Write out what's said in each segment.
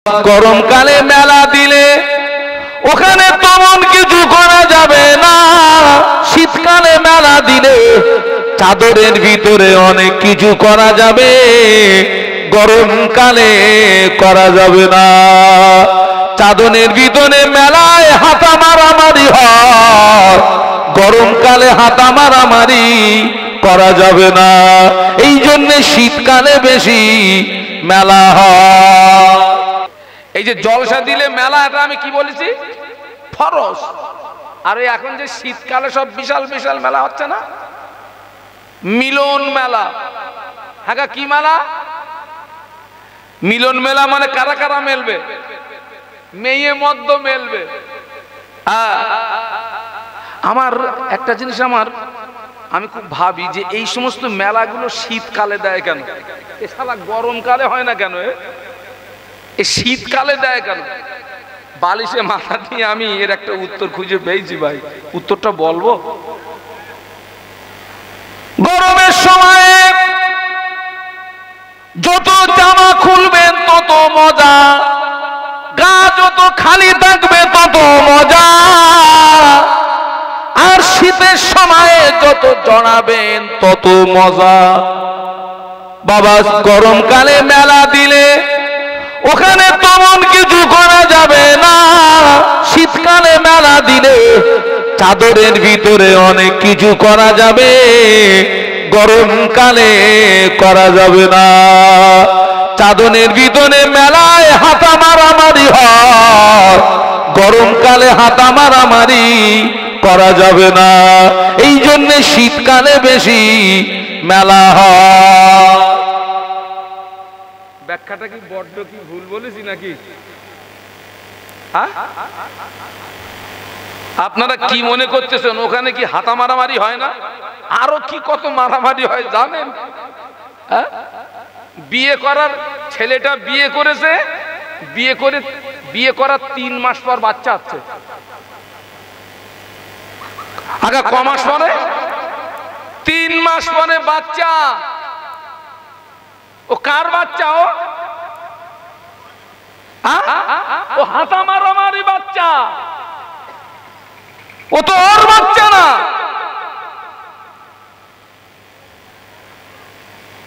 গরমকালে মেলা দিলে ওখানে তেমন কিছু করা যাবে না। শীতকালে মেলা দিলে চাদরের ভিতরে অনেক কিছু করা যাবে, গরমকালে করা যাবে না। চাদরের ভিতরে মেলায় হাতা মারামারি হয়, গরমকালে হাতা মারামারি করা যাবে না। এই জন্য শীতকালে বেশি মেলা হয়। এই যে জলসা দিলে মেলা, এটা আমি কি বলেছি? ফরজ। আর এখন যে শীতকালে সব বিশাল বিশাল মেলা হচ্ছে না, মিলন মেলা। হ্যাঁ, কি মেলা? মিলন মেলা। মানে কারা কারা মেলবে? মেয়ে মদ্য মেলবে। আমার একটা জিনিস আমি খুব ভাবি যে এই সমস্ত মেলাগুলো শীতকালে দেয় কেন? এ শালা গরমকালে হয় না কেন? এ শীতকালে দেয় কেন? বালিশে মাথা দিয়ে আমি এর একটা উত্তর খুঁজে পেয়েছি ভাই। উত্তরটা বলবো? গরমের সময় যত জামা খুলবেন তত মজা, গা যত খালি থাকবে তত মজা। আর শীতের সময়ে যত জড়াবেন তত মজা। বাবা, গরমকালে মেলা দিলে ওখানে তেমন কিছু করা যাবে না। শীতকালে মেলা দিলে চাদরের ভিতরে অনেক কিছু করা যাবে, গরমকালে করা যাবে না। চাদরের ভিতরে মেলায় হাতা মারামারি হয়, গরমকালে হাতা মারামারি করা যাবে না। এই জন্য শীতকালে বেশি মেলা হয়। ব্যাখ্যাটা কি বড্ড কি ভুল বলেছি নাকি? আপনারা কি মনে করতেছেন ওখানে কি হাতা মারামারি হয় না? আরো কি কত মারামারি হয় জানেন? বিয়ে করার ছেলেটা বিয়ে করেছে, বিয়ে করার 3 মাস পর বাচ্চা আছে। আগে ক মাস পরে? 3 মাস পরে বাচ্চা। ও কার বাচ্চা? ও হাতা মারামারি বাচ্চা। ও তো ওর বাচ্চা না,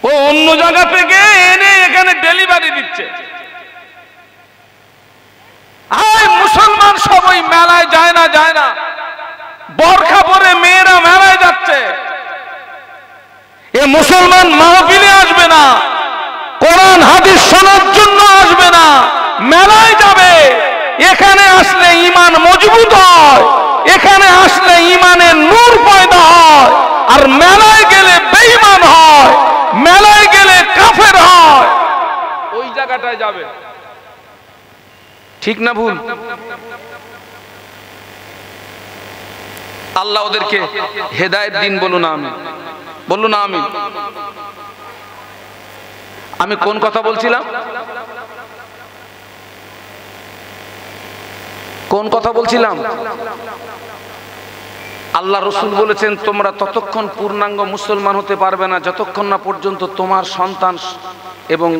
ও অন্য জায়গা থেকে এনে এখানে ডেলিভারি দিচ্ছে। মুসলমান সবাই মেলায় যায় না, যায় না। বোরখা পরে মেয়েরা মেলায় যাচ্ছে। এ মুসলমান মাহফিলে আসবে না, কোরআন হাদিস শোনার জন্য আসবে না, মেলায় যাবে। এখানে আসলে ঈমান মজবুত হয়, এখানে আসলে ঈমানের নূর পয়দা হয়। আর মেলায় গেলে বেঈমান হয়, মেলায় গেলে কাফের হয়। ওই জায়গাটায় যাবে। ঠিক না ভুল? আল্লাহ ওদেরকে হেদায়েত দিন। বলুন আমি, বলুন আমি। আমি কোন কথা বলছিলাম? কোন কথা বলছিলাম? আল্লাহ রসুল বলেছেন তোমরা ততক্ষণ পূর্ণাঙ্গ মুসলমান হতে পারবে না যতক্ষণ না পর্যন্ত তোমার সন্তান এবং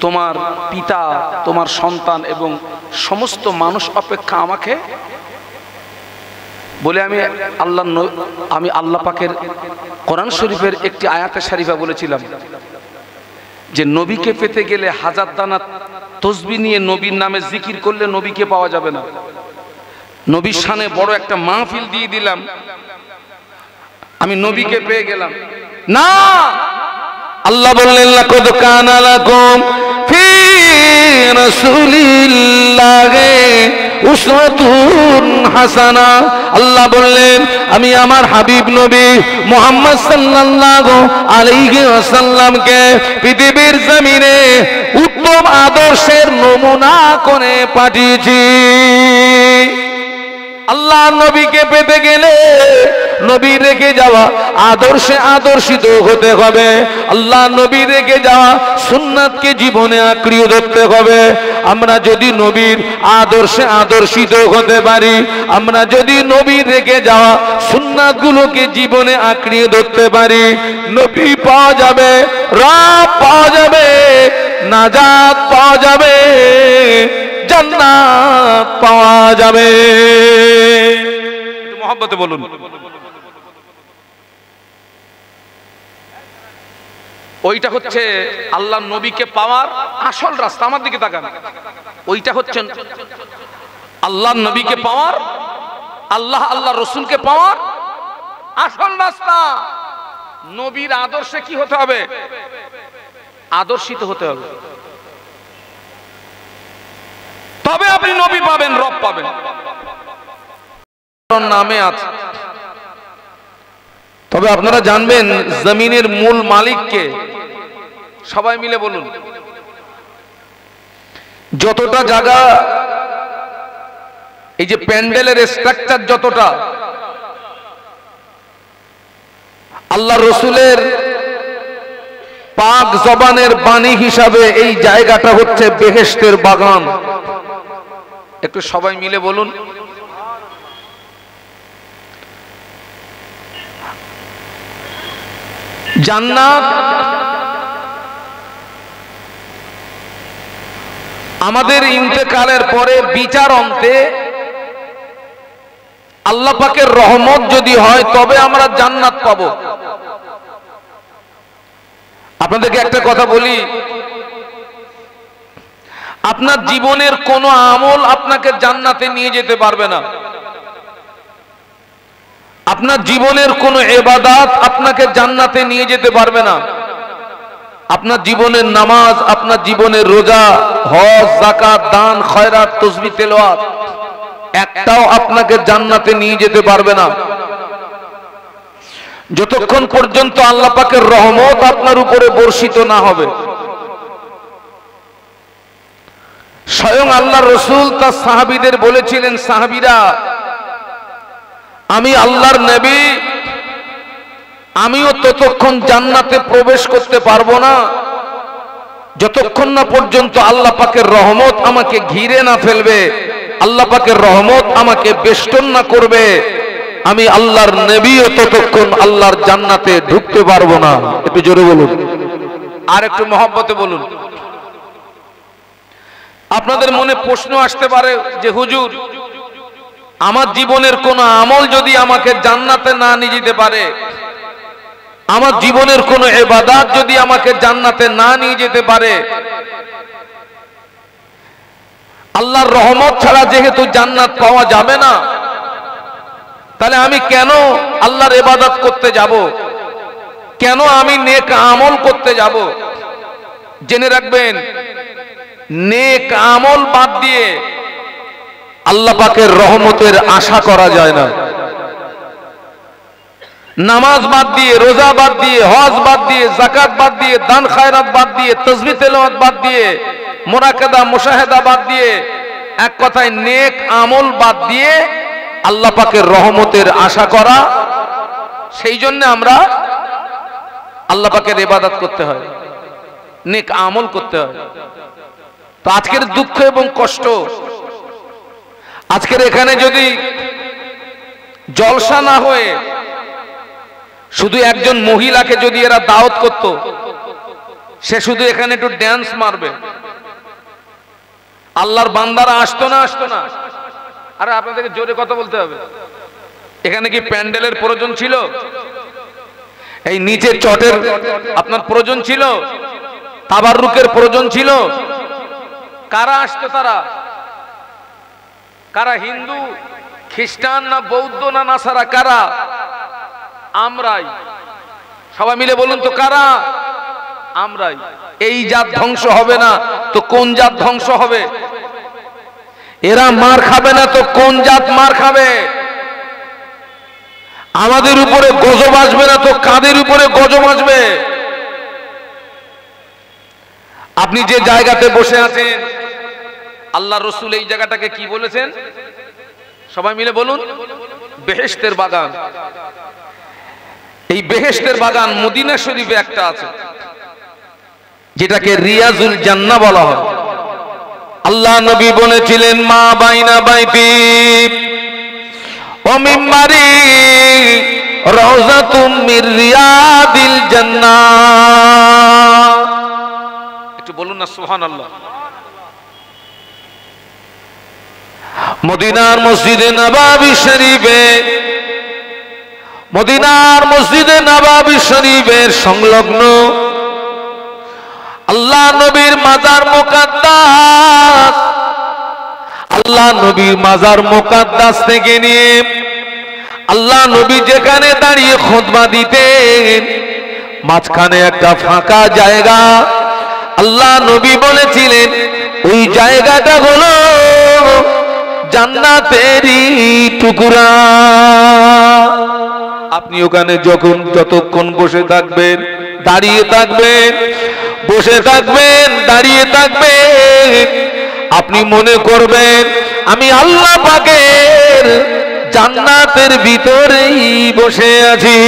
তোমার পিতা, তোমার সন্তান এবং সমস্ত মানুষ অপেক্ষা আমাকে বলে। আমি আল্লাহ পাকের কোরআন শরীফের একটি আয়াতে শরীফা বলেছিলাম যে নবীকে পেতে গেলে 1000 দানা তসবিহ নিয়ে নবীর নামে জিকির করলে নবীকে পাওয়া যাবে না। নবীর শানে বড় একটা মাহফিল দিয়ে দিলাম, আমি নবীকে পেয়ে গেলাম না। আল্লাহ বললেন লাকাদ কানা লাকুম ফি রাসূলিল্লাহি উসওয়াতুন হাসানা। আল্লাহ বললেন আমি আমার হাবিব নবী মুহাম্মদ সাল্লাল্লাহু আলাইহি ওয়াসাল্লামকে পৃথিবীর জমিনে উত্তম আদর্শের নমুনা করে পাঠিয়েছি। আল্লাহ নবীকে পেতে গেলে নবী রেখে যাওয়া আদর্শে আদর্শিত হতে হবে। আল্লাহ নবী রেখে যাওয়া সুন্নাতকে জীবনে আঁকড়িয়ে ধরতে হবে। আমরা যদি নবীর আদর্শে আদর্শিত হতে পারি, আমরা যদি নবী রেখে যাওয়া সুন্নাতগুলোকে জীবনে আঁকড়িয়ে ধরতে পারি, নবী পাওয়া যাবে, রব পাওয়া যাবে, নাজাত পাওয়া যাবে, জান্নাত পাওয়া যাবে। একটু মহব্বতে বলুন। ওইটা হচ্ছে আল্লাহ নবীকে পাওয়ার আসল রাস্তা। আমার দিকে তাকান, ওইটা হচ্ছে আল্লাহ নবীকে পাওয়ার, আল্লাহ রসুলকে পাওয়ার আসল রাস্তা। নবীর আদর্শে কি হতে হবে? আদর্শিত হতে হবে, তবে আপনি নবী পাবেন, রব পাবেন। নামে আছে, তবে আপনারা জানবেন জমিনের মূল মালিককে। সবাই মিলে বলুন। যতটা জায়গা, এই যে প্যান্ডেলের স্ট্রাকচার যতটা, আল্লাহ রসুলের পাক জবানের বাণী হিসাবে এই জায়গাটা হচ্ছে বেহেশতের বাগান। একটু সবাই মিলে বলুন। জান্নাত আমাদের ইন্তেকালের পরে বিচার অন্তে আল্লাহ পাকের রহমত যদি হয় তবে আমরা জান্নাত পাবো। আপনাদেরকে একটা কথা বলি, আপনার জীবনের কোন আমল আপনাকে জান্নাতে নিয়ে যেতে পারবে না। আপনার জীবনের কোন ইবাদত আপনাকে জান্নাতে নিয়ে যেতে পারবে না। আপনার জীবনের নামাজ, আপনার জীবনের রোজা, হজ, যাকাত, দান, খয়রাত, তাসবিহ, তেলাওয়াত একটাও আপনাকে জান্নাতে নিয়ে যেতে পারবে না যতক্ষণ পর্যন্ত আল্লাহ পাকের রহমত আপনার উপরে বর্ষিত না হবে। স্বয়ং আল্লাহর রাসূল তার সাহাবীদের বলেছিলেন, সাহাবীরা, আমি আল্লাহর নবী, আমিও ততক্ষণ জান্নাতে প্রবেশ করতে পারবো না যতক্ষণ না পর্যন্ত আল্লাহ পাকের রহমত আমাকে ঘিরে না ফেলবে, আল্লাহ পাকের রহমত আমাকে বেষ্টন না করবে। আমি আল্লাহর নবীও ততক্ষণ আল্লাহর জান্নাতে ঢুকতে পারবো না। একটু জোরে বলুন, আর একটু মহব্বতে বলুন। আপনাদের মনে প্রশ্ন আসতে পারে যে হুজুর, আমার জীবনের কোন আমল যদি আমাকে জান্নাতে না নিয়ে যেতে পারে, আমার জীবনের কোন ইবাদত যদি আমাকে জান্নাতে না নিয়ে যেতে পারে, আল্লাহর রহমত ছাড়া যেহেতু জান্নাত পাওয়া যাবে না, তাহলে আমি কেন আল্লাহর ইবাদত করতে যাব? কেন আমি নেক আমল করতে যাব? জেনে রাখবেন, নেক আমল বাদ দিয়ে আল্লাহ পাকের রহমতের আশা করা যায় না। নামাজ বাদ দিয়ে, রোজা বাদ দিয়ে, হজ বাদ দিয়ে, যাকাত বাদ দিয়ে, দান খায়রাত বাদ দিয়ে, তাসবিহ তেলাওয়াত বাদ দিয়ে, মুরাকাবা মুশাহাদা বাদ দিয়ে, এক কথায় নেক আমল বাদ দিয়ে আল্লাহ পাকের রহমতের আশা করা, সেই জন্য আমরা আল্লাহ পাকের ইবাদত করতে হয়, নেক আমল করতে হয়। তো আজকের দুঃখ এবং কষ্ট, আজকের এখানে যদি জলসা না হয়ে শুধু একজন মহিলাকে যদি এরা দাওয়াত করত, সে শুধু এখানে একটু ড্যান্স মারবে, আল্লাহর বান্দারা আসতো না? আরে আপনাদেরকে জোরে কথা বলতে হবে। এখানে কি প্যান্ডেলের প্রয়োজন ছিল? এই নিচে চটের আপনার প্রয়োজন ছিল? তাবাররুকের প্রয়োজন ছিল? কারা আসতো? কারা? হিন্দু, খ্রিস্টান, না বৌদ্ধ, না নাসারা? কারা? আমরাই। সবাই মিলে বলুন তো, কারা? আমরাই। এই জাত ধ্বংস হবে না তো কোন জাত ধ্বংস হবে? এরা মার খাবে না তো কোন জাত মার খাবে? আমাদের উপরে গজব আসবে না তো কাদের উপরে গজব আসবে? আপনি যে জায়গাতে বসে আছেন, আল্লাহ রসুল এই জায়গাটাকে কি বলেছেন? সবাই মিলে বলুন, বেহেশতের বাগান। এই বেহেশতের বাগান মদিনা শরীফে একটা আছে, যেটাকে রিয়াজুল জান্নাহ বলা হয়। আল্লাহ নবী বলেছিলেন, মা বাইনা বাইতি ওয়া মিম্বারি রাউযাতুম মির রিয়াদিল জান্নাহ। একটু বলুন না সুবহানাল্লাহ। মদিনার মসজিদে নববী শরীফে, মদিনার মসজিদে নববী শরীফের সংলগ্ন আল্লাহ নবীর মাজার মুকাদ্দাস, আল্লাহ নবীর মাজার মুকাদ্দাস থেকে নিয়ে আল্লাহ নবী যেখানে দাঁড়িয়ে খুতবা দিতেন মাঝখানে একটা ফাঁকা জায়গা, আল্লাহ নবী বলেছিলেন ওই জায়গাটা হলো জান্নাতেরই টুকরা। আপনি ওখানে যতক্ষণ বসে থাকবেন, দাঁড়িয়ে থাকবেন, বসে থাকবেন, দাঁড়িয়ে থাকবেন, আপনি মনে করবেন আমি আল্লাহ পাকের জান্নাতের ভিতরেই বসে আছি।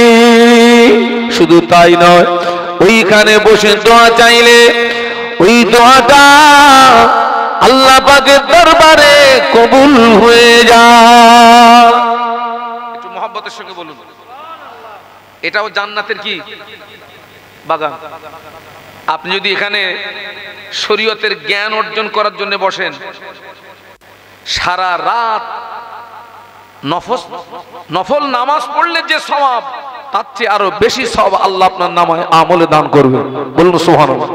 শুধু তাই নয়, ওইখানে বসে দোয়া চাইলে ওই দোয়াটা আল্লাহ পাকের দরবারে কবুল হয়ে যায়। একটু মহব্বতের সঙ্গে বলুন, এটাও জান্নাতের কি বাগান। আপনি যদি এখানে শরীয়তের জ্ঞান অর্জন করার জন্য বসেন, সারা রাত নফল নামাজ পড়লে যে সওয়াব, তার চেয়ে আরো বেশি সওয়াব আল্লাহ আপনার নামায় আমলে দান করবে। বলুন সুবহানাল্লাহ।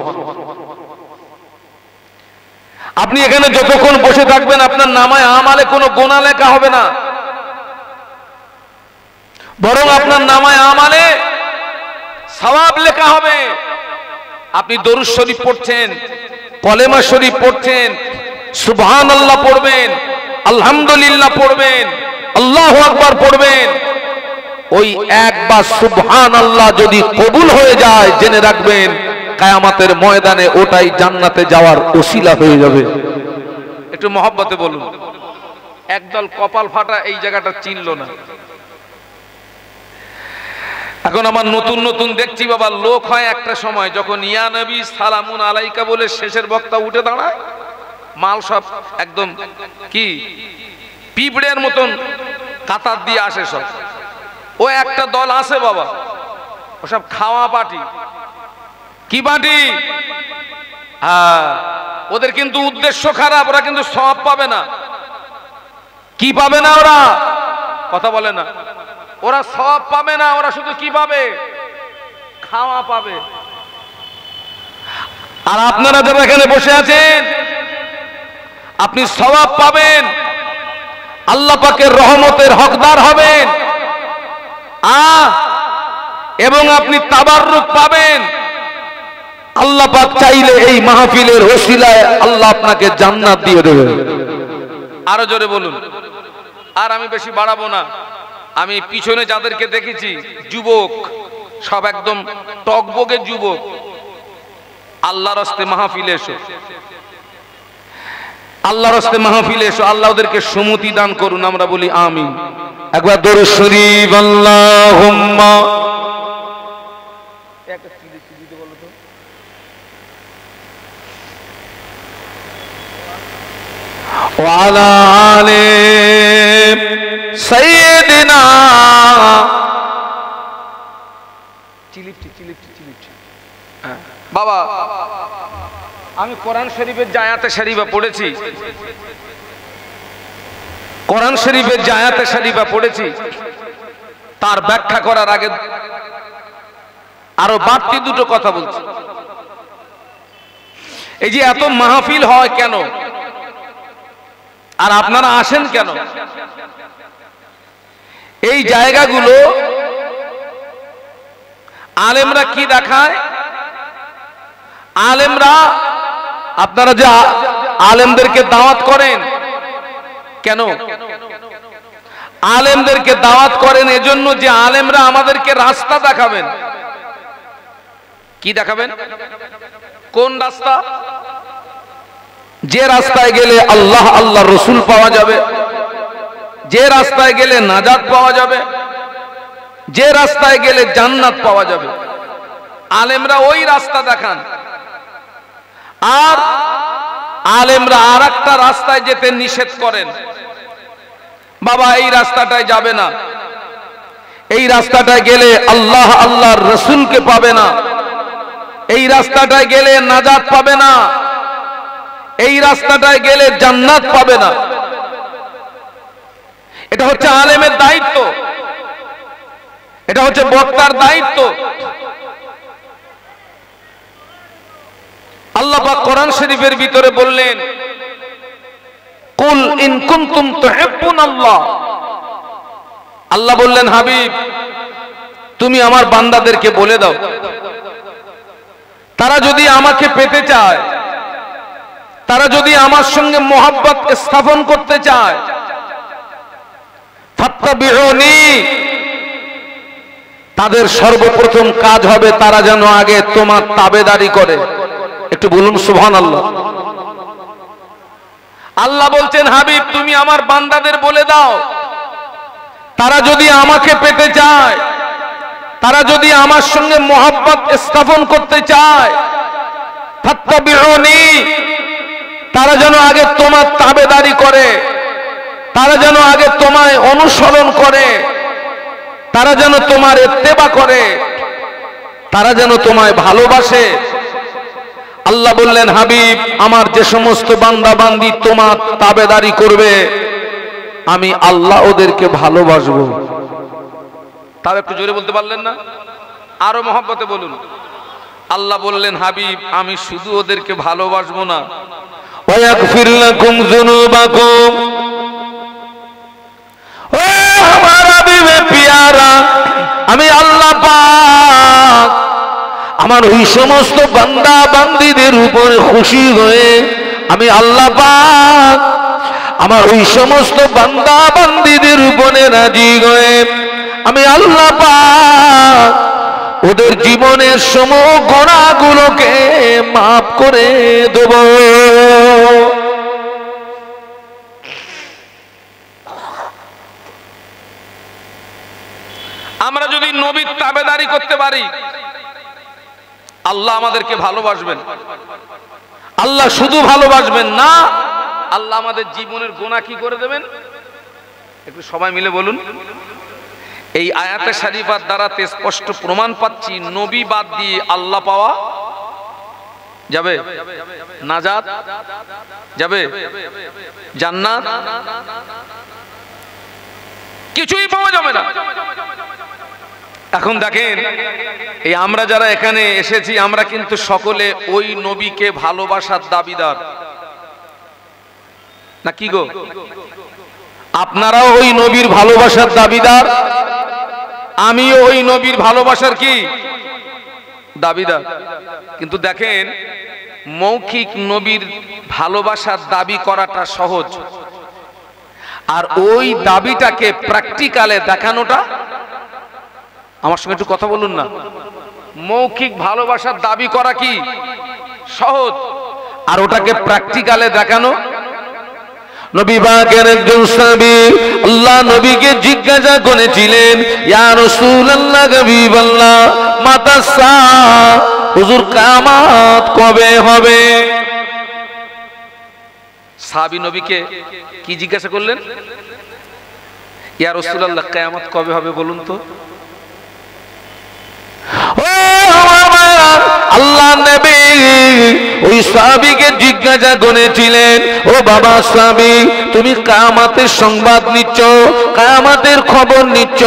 আপনি এখানে যতক্ষণ বসে থাকবেন আপনার নামায় আমালে কোনো গুনাহ লেখা হবে না, বরং আপনার নামায় আমালে সওয়াব লেখা হবে। আপনি দরুদ শরীফ পড়ছেন, কলেমা শরীফ পড়ছেন, সুবহানাল্লাহ পড়বেন, আলহামদুলিল্লাহ পড়বেন, আল্লাহু আকবার পড়বেন। ওই একবার সুবহানাল্লাহ যদি কবুল হয়ে যায়, জেনে রাখবেন কিয়ামতের ময়দানে ওটাই জান্নাতে যাওয়ার ওসিলা হয়ে যাবে। একটু মহব্বতে বলুন। একদল কপাল ফাটা এই জায়গাটা চিনল না। এখন আমার নতুন নতুন দেখছি বাবা, লোক হয় একটা সময় যখন ইয়া নবী সালামুন আলাইকা বলে শেষের বক্তা উঠে দাঁড়ায়, মাল সব একদম কি পিঁপড়ের মতন কাতার দিয়ে আসে সব। ও একটা দল আছে বাবা, ওসব খাওয়া পার্টি। কি পার্টি? হ্যাঁ, ওদের কিন্তু উদ্দেশ্য খারাপ, ওরা কিন্তু সওয়াব পাবে না। কি পাবে না? ওরা কথা বলে না, ওরা সওয়াব পাবে না, ওরা শুধু কি পাবে? খাওয়া পাবে। আর আপনারা যারা এখানে বসে আছেন, আপনি সওয়াব পাবেন, আল্লাহ পাকের রহমতের হকদার হবেন, এবং আপনি তাবাররুক পাবেন। আল্লাহ পাক চাইলে এই মাহফিলের ওসিলায় আল্লাহ আপনাকে জান্নাত দিয়ে দেবে। আরো জোরে বলুন। আর আমি বেশি বাড়াবো না। আমি পিছনে যাদেরকে দেখেছি যুবক, সব একদম টকবকে যুবক, আল্লাহর রাস্তায় মাহফিলে এসো, আল্লাহর রাস্তায় মাহফিলে এসো। আল্লাহ ওদেরকে সুমতি দান করুন, আমরা বলি আমিন। একবার দরুদ শরীফ আল্লাহুম্মা। ওয়ালা আলে সাইয়্যিদিনা। বাবা, আমি কোরআন শরীফের যে আয়াতে শরীফা পড়েছি, কোরআন শরীফের যে আয়াতে শরীফা পড়েছি, তার ব্যাখ্যা করার আগে আরো বাড়তি দুটো কথা বলছি। এই যে এত মাহফিল হয় কেন, আর আপনারা আসেন কেন? এই জায়গাগুলো আলেমরা কি দেখায়? আলেমরা, আপনারা যে আলেমদেরকে দাওয়াত করেন কেন? আলেমদেরকে দাওয়াত করেন এজন্য যে আলেমরা আমাদেরকে রাস্তা দেখাবেন। কি দেখাবেন? কোন রাস্তা? যে রাস্তায় গেলে আল্লাহ, আল্লাহ রসুল পাওয়া যাবে, যে রাস্তায় গেলে নাজাত পাওয়া যাবে, যে রাস্তায় গেলে জান্নাত পাওয়া যাবে, আলেমরা ওই রাস্তা দেখান। আর আলেমরা আর একটা রাস্তায় যেতে নিষেধ করেন, বাবা এই রাস্তাটায় যাবে না, এই রাস্তাটায় গেলে আল্লাহ, আল্লাহর রসুলকে পাবে না, এই রাস্তাটায় গেলে নাজাত পাবে না, এই রাস্তাটায় গেলে জান্নাত পাবে না। এটা হচ্ছে আলেমের দায়িত্ব, এটা হচ্ছে বক্তার দায়িত্ব। আল্লাহ পাক কোরআন শরীফের ভিতরে বললেন, কুল ইন কুনতুম তুহিব্বুনাল্লাহ। আল্লাহ বললেন, হাবিব তুমি আমার বান্দাদেরকে বলে দাও, তারা যদি আমাকে পেতে চায়, তারা যদি আমার সঙ্গে মোহাব্বত স্থাপন করতে চায়, ফাত্তাবিউনি, তাদের সর্বপ্রথম কাজ হবে তারা যেন আগে তোমার তাবেদারি করে। একটু বলুন সুবহানাল্লাহ। আল্লাহ বলছেন, হাবিব তুমি আমার বান্দাদের বলে দাও, তারা যদি আমাকে পেতে চায়, তারা যদি আমার সঙ্গে মোহাব্বত স্থাপন করতে চায়, ফাত্তাবিউনি, তারা যেন আগে তোমার তাবেদারি করে, তারা যেন আগে তোমায় অনুসরণ করে, তারা যেন তোমার ইত্তেবা করে, তারা যেন তোমায় ভালোবাসে। আল্লাহ বললেন, হাবিব আমার যে সমস্ত বান্দা বান্দি তোমার তাবেদারি করবে, আমি আল্লাহ ওদেরকে ভালোবাসবো। তাও একটু জোরে বলতে পারলেন না? আরো মহব্বতে বলুন। আল্লাহ বললেন, হাবিব আমি শুধু ওদেরকে ভালোবাসবো না, ওয়াগফির লাকুম যুনুবাকুম, ও আমার হাবিবে পিয়ারা, আমি আল্লাহ পাক আমার ওই সমস্ত বান্দা বান্দীদের উপরে খুশি হয়ে, আমি আল্লাহ পাক আমার ওই সমস্ত বান্দা বান্দীদের উপরে রাজি হয়ে, আমি আল্লাহ পাক ওদের জীবনের সমস্ত গুনাহগুলোকে মাফ করে দেব। আমরা যদি নবীর তাবেদারি করতে পারি, আল্লাহ আমাদেরকে ভালোবাসবেন। আল্লাহ শুধু ভালোবাসবেন না, আল্লাহ আমাদের জীবনের গুনাহ কি করে দেবেন? একটু সবাই মিলে বলুন। এই আয়াতে শরীফার দ্বারাতে স্পষ্ট প্রমাণ পাচ্ছি, নবী বাদ দিয়ে আল্লাহ পাওয়া যাবে? নাজাত যাবে? জান্নাত কিছুই পাওয়া যাবে না। এখন দেখেন, এই আমরা যারা এখানে এসেছি, আমরা কিন্তু সকলে ওই নবীকে ভালোবাসার দাবিদার, না কি গো? আপনারাও ওই নবীর ভালোবাসার দাবিদার, আমিও ওই নবীর ভালোবাসার কি দাবিদার। কিন্তু দেখেন, মৌখিক নবীর ভালোবাসার দাবি করাটা সহজ, আর ওই দাবিটাকে প্র্যাকটিক্যালে দেখানোটা, আমার সঙ্গে একটু কথা বলুন না। মৌখিক ভালোবাসার দাবি করা কি সহজ, আর ওটাকে প্র্যাকটিক্যালে দেখানো। নবী পাকের একজন সাহাবী আল্লাহ নবীকে জিজ্ঞাসা করেছিলেন, ইয়া রাসূলুল্লাহ, হাবিবাল্লাহ, মাতা সা, হুজুর কিয়ামত কবে হবে? সাহাবী নবীকে কি জিজ্ঞাসা করলেন? ইয়া রাসূলুল্লাহ, কিয়ামত কবে হবে বলুন তো। আল্লাহ নবী ওই সাহাবীকে জিজ্ঞাসা করেছিলেন, ও বাবা সাহাবী, তুমি কিয়ামতের সংবাদ নিচ্ছ, কিয়ামতের খবর নিচ্ছ,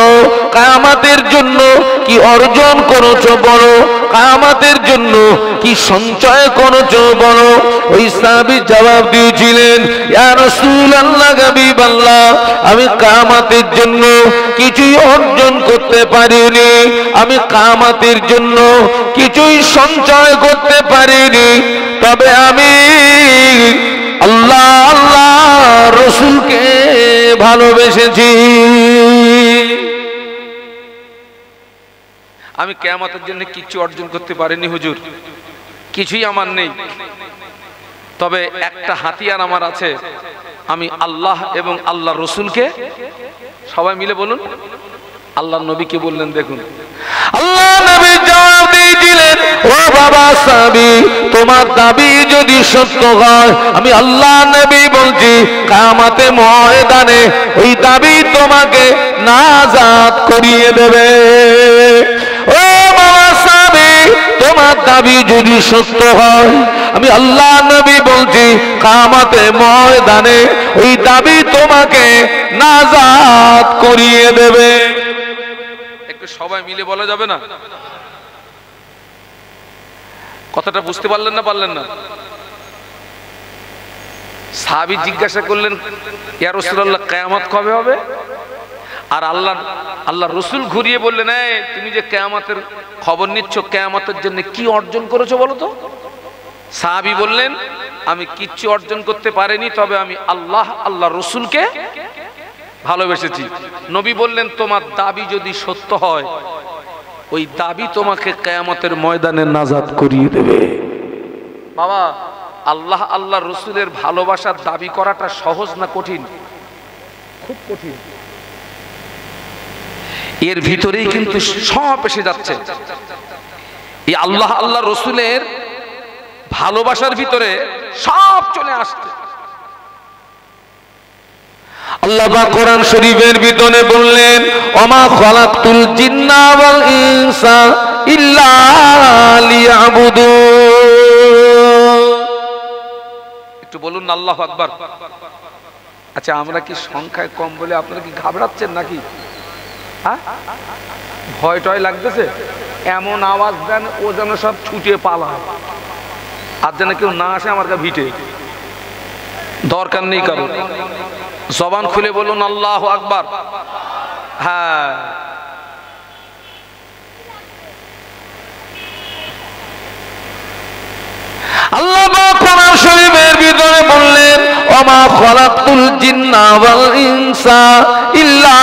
কিয়ামতের জন্য কি অর্জন করেছো বলো, কিয়ামতের জন্য কি সঞ্চয় করেছো বলো। ওই সাহাবী জবাব দিয়েছিলেন, ইয়া রাসূলুল্লাহ, হাবিবাল্লাহ, আমি কিয়ামতের জন্য কিছুই অর্জন করতে পারিনি, আমি কিয়ামতের জন্য কিছুই সঞ্চয় করতে পারিনি, তবে আমি আল্লাহ আল্লাহ রাসূলকে ভালোবেসেছি। আমি কিয়ামতের জন্য কিছু অর্জন করতে পারিনি হুজুর, কিছুই আমার নেই, তবে একটা হাতিয়ার আমার আছে, আমি আল্লাহ এবং আল্লাহ রসুলকে, সবাই মিলে বলুন, আল্লাহ নবীকে বললেন, দেখুন আল্লাহ নবী জবাব দিয়েছিলেন, ও বাবা সাহাবী, তোমার দাবি যদি সত্য হয়, আমি আল্লাহ নবী বলছি, কিয়ামতের ময়দানে ওই দাবি তোমাকে নাজাত করিয়ে দেবে। ও বাবা সাহাবী, তোমার দাবি যদি সত্য হয়, আমি আল্লাহ নবী বলছি কিয়ামতে ময়দানে ওই দাবি তোমাকে নাজাত করিয়ে দেবে। একটু সবাই মিলে বলা যাবে না? কথাটা বুঝতে পারলেন না পারলেন না? সাহাবী জিজ্ঞাসা করলেন, ইয়া রাসূলুল্লাহ কিয়ামত কবে হবে? আর আল্লাহ রসুল ঘুরিয়ে বললেন, তুমি যে কিয়ামতের খবর নিচ্ছ, কিয়ামতের জন্য কি অর্জন করেছো বলো তো? সাহাবী বললেন, আমি কিচ্ছু অর্জন করতে পারিনি, তবে আমি আল্লাহ রসুলকে ভালোবেসেছি। নবী বললেন, তোমার দাবি যদি সত্য হয়, ওই দাবি তোমাকে কিয়ামতের ময়দানে নাজাত করিয়ে দেবে। বাবা, আল্লাহ রসুলের ভালোবাসার দাবি করাটা সহজ না কঠিন? খুব কঠিন। এর ভিতরেই কিন্তু সব এসে যাচ্ছে। এই আল্লাহ রসুলের ভালোবাসার ভিতরে সব চলে আসছে। আল্লাহ পাক কোরআন শরীফের ভিতরে বললেন, ওমা খালাকতুল জিন্না ওয়াল ইনসা ইল্লা লিয়াবুদুন। একটু বলুন আল্লাহু আকবার। আচ্ছা, আমরা কি সংখ্যায় কম বলে আপনারা কি ঘাবড়াচ্ছেন নাকি? ভয় টয় লাগতেছে? এমন আওয়াজ দেন ও যেন সব ছুটে পালায়, আর যেন কেউ না আসে আমার কাছে ভিটে। দরকার নেই কারো, জবান খুলে বলুন আল্লাহু আকবার। হ্যাঁ, আল্লাহ কোরআন শরীফের ভিতরে বললেন, ওমা খালাকতুল জিন্না ওয়াল ইনসা ইল্লা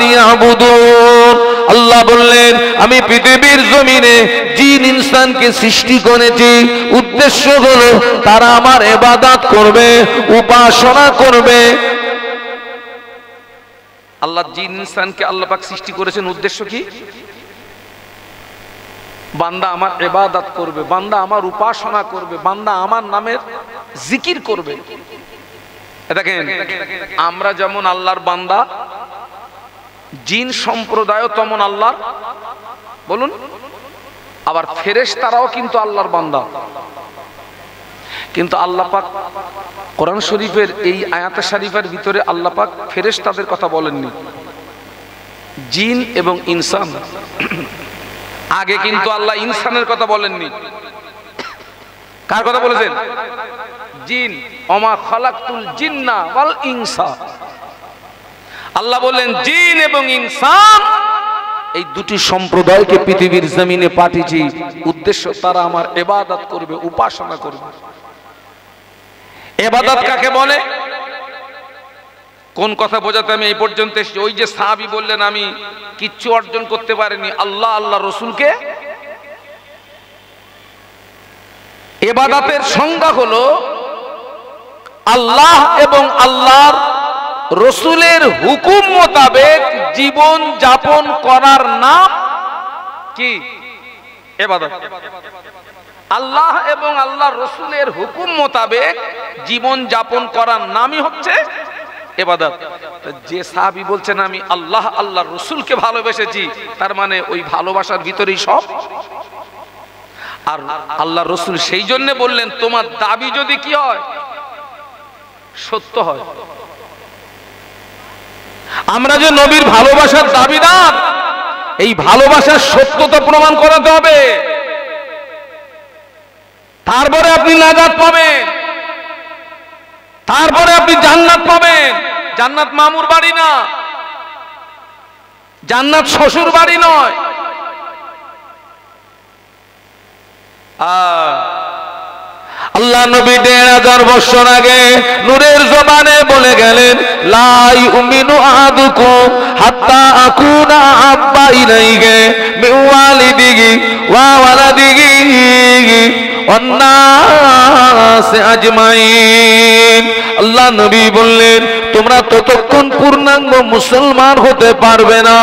লিয়াবুদুন। আল্লাহ বললেন, আমি পৃথিবীর জমিনে জিন ইনসানকে সৃষ্টি করেছি, উদ্দেশ্য হলো তারা আমার ইবাদত করবে, উপাসনা করবে। আল্লাহ জিন ইনসানকে আল্লাহ পাক সৃষ্টি করেছেন, উদ্দেশ্য কি? বান্দা আমার ইবাদত করবে, বান্দা আমার উপাসনা করবে, বান্দা আমার নামের জিকির করবে। দেখেন, আমরা যেমন আল্লাহর বান্দা, জিন সম্প্রদায় তেমন আল্লাহর, বলুন, আবার ফেরেশতারাও কিন্তু আল্লাহর বান্দা। কিন্তু আল্লাহ পাক কোরআন শরীফের এই আয়াতে শরীফের ভিতরে আল্লাহ পাক ফেরেশতাদের কথা বলেননি, জিন এবং ইনসান। আগে কিন্তু আল্লাহ ইনসানের কথা বলেননি। কার কথা বলেছেন? জিন। ওমা খালাকতুল জিন্না ওয়াল ইনসা। আল্লাহ বলেন জিন এবং ইনসান এই দুটি সম্প্রদায়কে পৃথিবীর জমিনে পাঠিয়েছি, উদ্দেশ্য তারা আমার ইবাদত করবে, উপাসনা করবে। ইবাদত কাকে বলে? কোন কথা বোঝাতে আমি এই পর্যন্ত এসেছি? ওই যে সাহাবী বললেন, আমি কিচ্ছু অর্জন করতে পারিনি, আল্লাহ রসুলকে। ইবাদতের সংজ্ঞা হলো আল্লাহ এবং আল্লাহর রসুলের হুকুম মোতাবেক জীবন যাপন করার নাম কি? ইবাদত। আল্লাহ এবং আল্লাহর রসুলের হুকুম মোতাবেক জীবন যাপন করার নামই হচ্ছে ইবাদত। যে সাহাবী বলছেন আমি আল্লাহর রসুলকে ভালোবেসেছি, তার মানে ওই ভালোবাসার ভিতরেই সব। আর আল্লাহর রসুল সেই জন্য বললেন, তোমার দাবি যদি কি হয়, সত্য হয়। আমরা যে নবীর ভালোবাসার দাবিদার, এই ভালোবাসার সত্যতা প্রমাণ করাতে হবে, তারপরে আপনি নাজাত পাবেন, তারপরে আপনি জান্নাত পাবেন। জান্নাত মামুর বাড়ি না, জান্নাত শ্বশুর বাড়ি নয়। আল্লাহ নবী ১৫০০ বছর আগে নূরের জবানে বলে গেলেন, লা ইউমিনু আহাদুকুম হাত্তা আকুনা আহাব্বা ইলাইহি মিন ওয়ালিদিহি ওয়া ওয়ালাদিহি ওয়ান নাস আজমাইন। আল্লাহ নবী বললেন, তোমরা ততক্ষণ পূর্ণাঙ্গ মুসলমান হতে পারবে না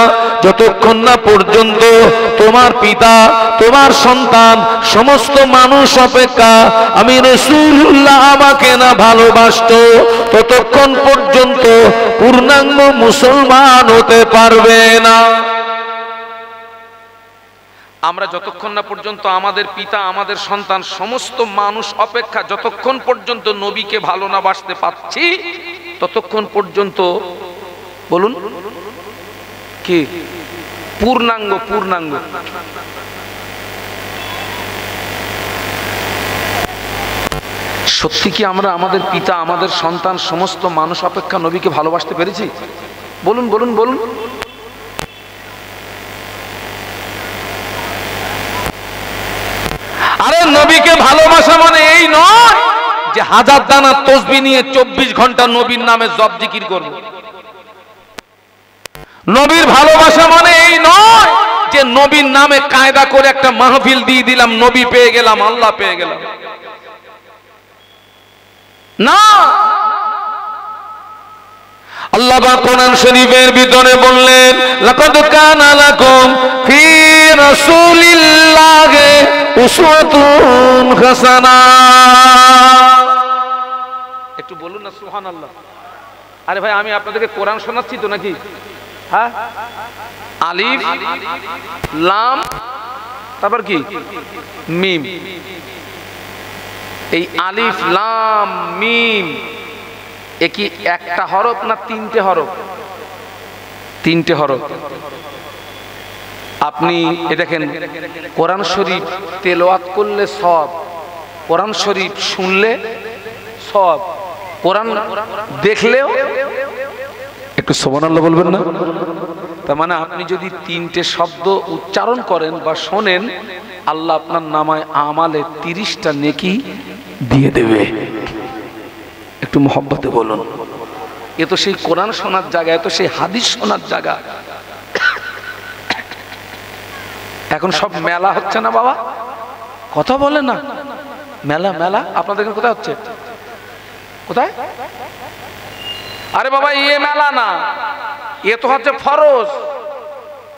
যতক্ষণ না পর্যন্ত তোমার পিতা, তোমার সন্তান, সমস্ত মানুষ অপেক্ষা আমি রাসূলুল্লাহ আমাকে না ভালোবাসতো, ততক্ষণ পর্যন্ত পূর্ণাঙ্গ মুসলমান হতে পারবে না। আমরা যতক্ষণ না পর্যন্ত আমাদের পিতা, আমাদের সন্তান, সমস্ত মানুষ অপেক্ষা যতক্ষণ পর্যন্ত নবীকে ভালো না বাসতে পাচ্ছি, ততক্ষণ পর্যন্ত বলুন কি পূর্ণাঙ্গ পূর্ণাঙ্গ। সত্যি কি আমরা আমাদের পিতা, আমাদের সন্তান, সমস্ত মানুষ অপেক্ষা নবীকে ভালোবাসতে পেরেছি? বলুন বলুন বলুন। আরে নবীকে ভালোবাসা মানে এই নয় যে হাজার দানা তসবিহ নিয়ে 24 ঘন্টা নবীর নামে জপ জিকির করব। নবীর ভালোবাসা মানে এই নয় যে নবীর নামে কায়দা করে একটা মাহফিল দিয়ে দিলাম, নবী পেয়ে গেলাম, আল্লাহ পেয়ে গেলাম। না, আল্লাহ পাক কোরআন শরীফের ভিতরে বললেন, লাকাদ কানা লাকুম ফি রাসূলিল্লাহি উসওয়াতুন হাসানাহ। একটু বলুন না সুবহানাল্লাহ। আরে ভাই, আমি আপনাদেরকে কোরআন শোনাচ্ছি তো নাকি? হ্যাঁ, আলিফ লাম তারপর কি মিম। এই আলিফ লাম মিম এ কি একটা হরফ না তিনটে হরফ? তিনটে হরফ। আপনি এ দেখেন, কোরআন শরীফ তেলাওয়াত করলে সওয়াব, কোরআন শরীফ শুনলে সওয়াব, কোরআন দেখলেও একটু সুবহানাল্লাহ বলবেন না? তার মানে আপনি যদি তিনটে শব্দ উচ্চারণ করেন বা শোনেন, আল্লাহ আপনার নামায় আমালে 30টা নেকি দিয়ে দেবে। একটু মহব্বতে বলুন। এ তো সেই কোরআন শোনার জায়গা, এ তো সেই হাদিস শোনার জায়গা। এখন সব মেলা হচ্ছে না বাবা, কথা বলে না। মেলা মেলা আপনাদের কোথায় হচ্ছে? কোথায়? আরে বাবা, এ মেলা না, এ তো হচ্ছে ফরজ।